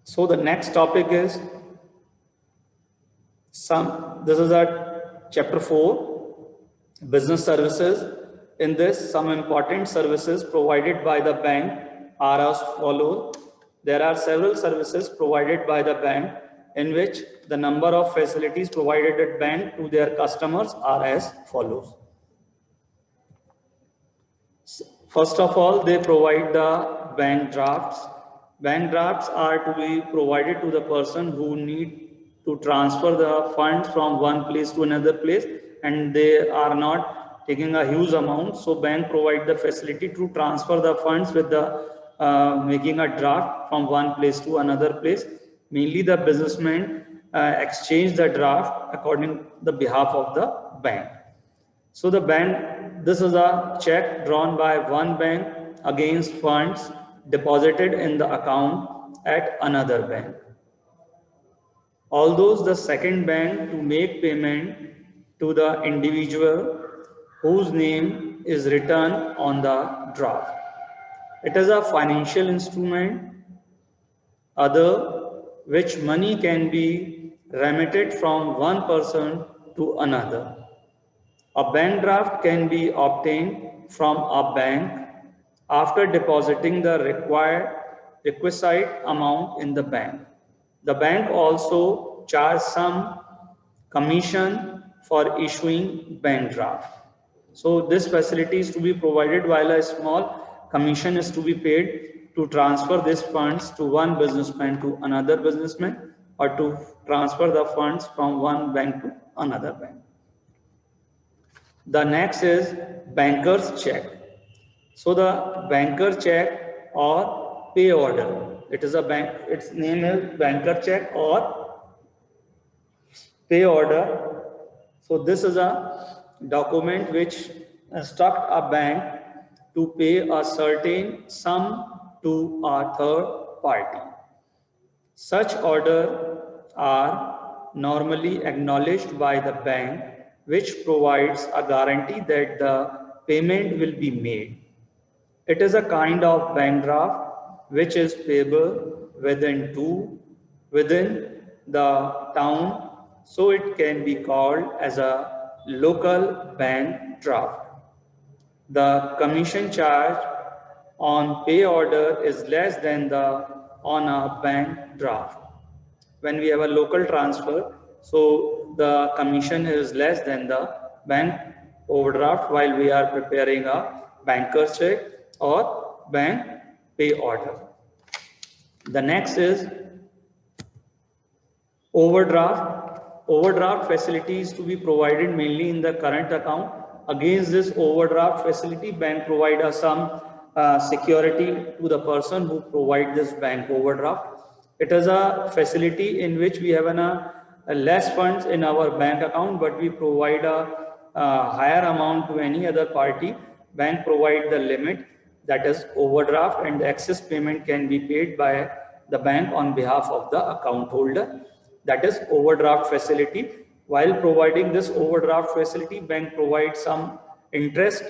So the next topic is this is our chapter 4, business services. In this, some important services provided by the bank are as follows. There are several services provided by the bank in which the number of facilities provided at bank to their customers are as follows. First of all, they provide the bank drafts. Bank drafts are to be provided to the person who need to transfer the funds from one place to another place, and they are not taking a huge amount. So bank provide the facility to transfer the funds with the making a draft from one place to another place. Mainly the businessmen exchange the draft according the behalf of the bank. So the bank, this is a check drawn by one bank against funds deposited in the account at another bank. Although the second bank to make payment to the individual whose name is written on the draft. It is a financial instrument, other which money can be remitted from one person to another. A bank draft can be obtained from a bank after depositing the requisite amount in the bank. The bank also charges some commission for issuing bank draft. So this facility is to be provided while a small commission is to be paid to transfer these funds to one businessman to another businessman, or to transfer the funds from one bank to another bank. The next is banker's check. So the banker check or pay order. It is a bank, its name is banker check or pay order. So this is a document which instruct a bank to pay a certain sum to a third party. Such orders are normally acknowledged by the bank, which provides a guarantee that the payment will be made. It is a kind of bank draft which is payable within the town, so it can be called as a local bank draft. The commission charge on pay order is less than the on a bank draft. When we have a local transfer, so the commission is less than the bank overdraft while we are preparing a banker's check or bank pay order. The next is overdraft. Overdraft facilities to be provided mainly in the current account. Against this overdraft facility, bank provide us some security to the person who provide this bank overdraft. It is a facility in which we have a less funds in our bank account, but we provide a higher amount to any other party. Bank provide the limit, that is overdraft, and the excess payment can be paid by the bank on behalf of the account holder. That is overdraft facility. While providing this overdraft facility, bank provides some interest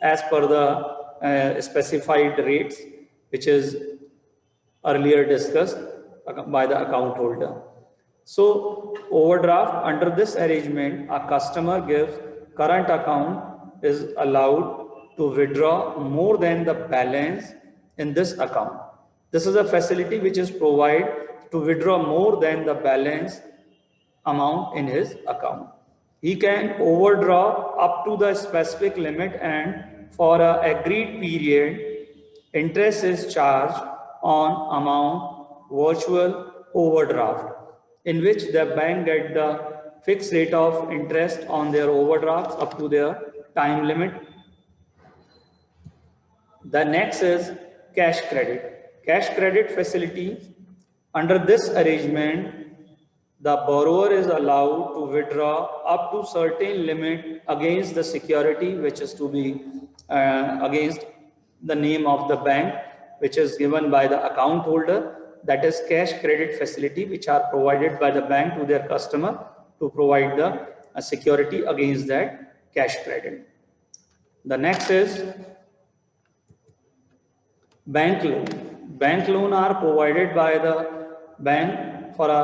as per the specified rates, which is earlier discussed by the account holder. So overdraft, under this arrangement, a customer gives current account is allowed to withdraw more than the balance in this account. This is a facility which is provided to withdraw more than the balance amount in his account. He can overdraw up to the specific limit, and for an agreed period, interest is charged on amount virtual overdraft, in which the bank get the fixed rate of interest on their overdrafts up to their time limit. The next is cash credit. Cash credit facility. Under this arrangement, the borrower is allowed to withdraw up to certain limit against the security, which is to be against the name of the bank, which is given by the account holder. That is cash credit facility, which are provided by the bank to their customer to provide the security against that cash credit. The next is bank loan. Bank loan are provided by the bank for a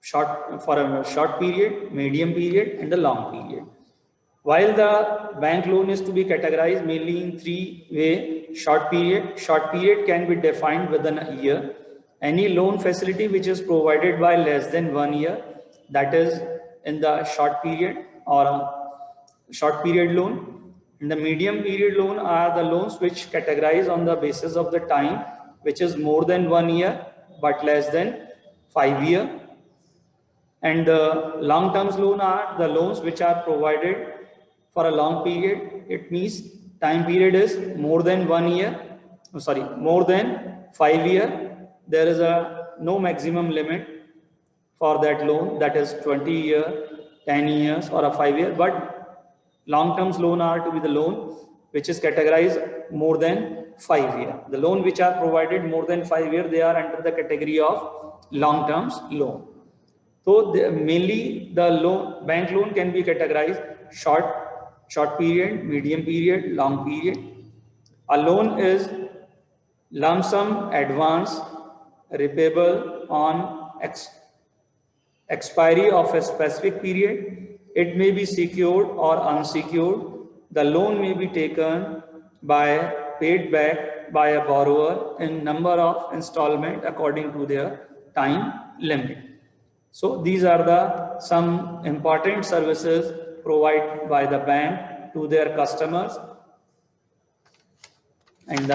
short period, medium period, and a long period. While the bank loan is to be categorized mainly in three ways: short period can be defined within a year. Any loan facility which is provided by less than 1 year, that is in the short period or a short period loan. In the medium period loan are the loans which categorize on the basis of the time, which is more than 1 year but less than 5 years. And the long term loan are the loans which are provided for a long period. It means time period is more than 1 year, more than 5 years. There is no maximum limit for that loan, that is 20 years, 10 years or a 5 year, but long term loan are to be the loan which is categorized more than 5 years. The loan which are provided more than 5 years, they are under the category of long term loan. So mainly the bank loan can be categorized short period, medium period, long period. A loan is lump sum advance repayable on expiry of a specific period. It may be secured or unsecured. The loan may be taken paid back by a borrower in number of installment according to their time limit. So these are some important services provided by the bank to their customers. And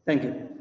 thank you.